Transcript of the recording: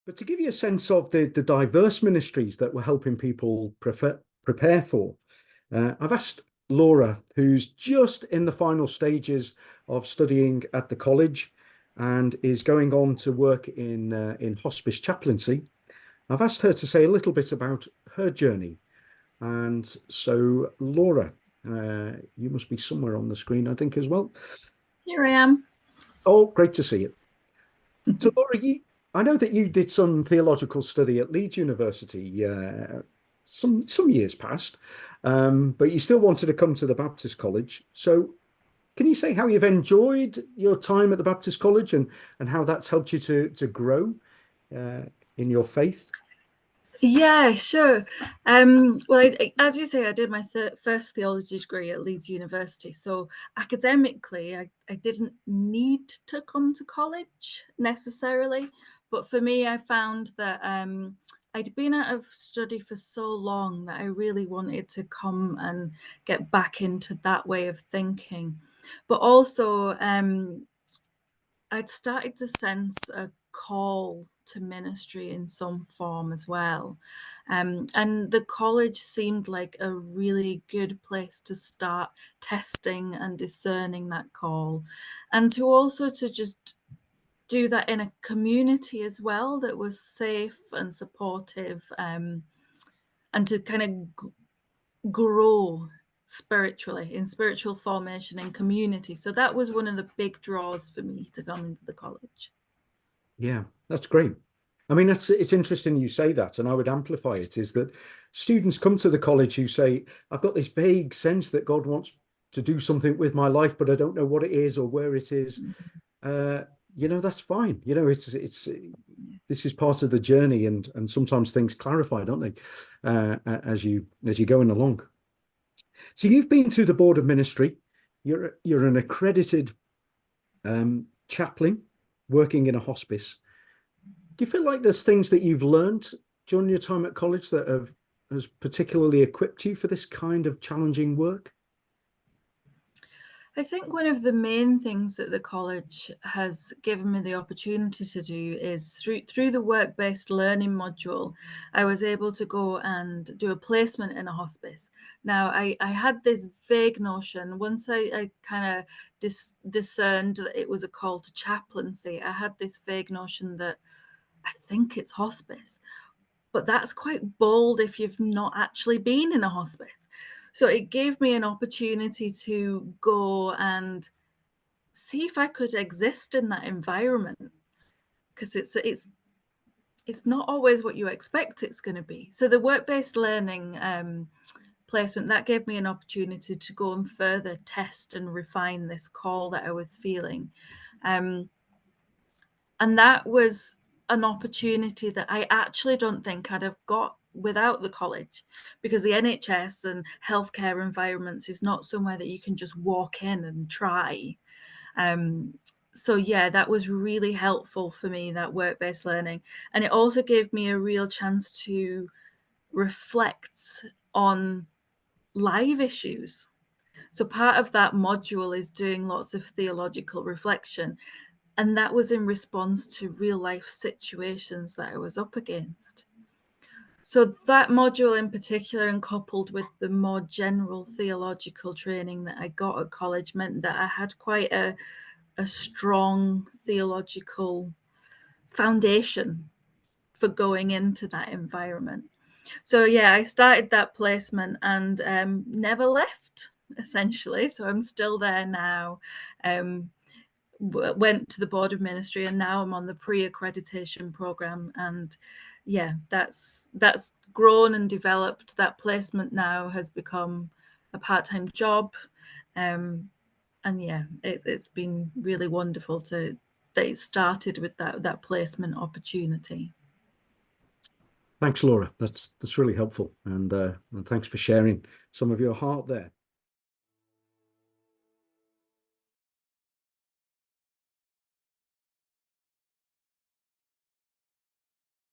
But to give you a sense of the diverse ministries that we're helping people prepare for, I've asked Laura, who's just in the final stages of studying at the college and is going on to work in hospice chaplaincy. I've asked her to say a little bit about her journey. And so, Laura, you must be somewhere on the screen, I think, as well. Here I am. Oh, great to see you. So, Laura, I know that you did some theological study at Leeds University some years past, but you still wanted to come to the Baptist College. So, can you say how you've enjoyed your time at the Baptist College and how that's helped you to grow uh, in your faith? Yeah, sure. Well, as you say, I did my first theology degree at Leeds University. So academically, I didn't need to come to college necessarily. But for me, I found that I'd been out of study for so long that I really wanted to come and get back into that way of thinking. But also, I'd started to sense a call to ministry in some form as well. And the college seemed like a really good place to start testing and discerning that call. And to also to just do that in a community as well that was safe and supportive, and to kind of grow spiritually in spiritual formation and community. So that was one of the big draws for me to come into the college. Yeah, that's great. I mean, it's interesting you say that, and I would amplify it, is that students come to the college who say, I've got this vague sense that God wants to do something with my life, but I don't know what it is or where it is. Uh, that's fine. It's this is part of the journey, and sometimes things clarify, don't they, as you're going along. So you've been through the board of ministry. You're an accredited chaplain working in a hospice. Do you feel like there's things that you've learned during your time at college that has particularly equipped you for this kind of challenging work? I think one of the main things that the college has given me the opportunity to do is through the work-based learning module, I was able to go and do a placement in a hospice. Now, I had this vague notion, once I kind of discerned that it was a call to chaplaincy, I had this vague notion that I think it's hospice. But that's quite bold if you've not actually been in a hospice. So it gave me an opportunity to go and see if I could exist in that environment, because it's not always what you expect it's going to be. So the work-based learning placement, that gave me an opportunity to go and further test and refine this call that I was feeling. And that was an opportunity that I actually don't think I'd have got without the college, because the NHS and healthcare environments is not somewhere that you can just walk in and try. So yeah, that was really helpful for me, that work-based learning. And it also gave me a real chance to reflect on live issues. So part of that module is doing lots of theological reflection. And that was in response to real life situations that I was up against. So that module in particular, and coupled with the more general theological training that I got at college, meant that I had quite a strong theological foundation for going into that environment. So yeah, I started that placement and never left, essentially. So I'm still there now. Went to the board of ministry, and now I'm on the pre-accreditation program. And yeah, that's grown and developed. That placement now has become a part-time job. And yeah, it's been really wonderful that it started with that placement opportunity. Thanks, Laura. That's really helpful, and thanks for sharing some of your heart there.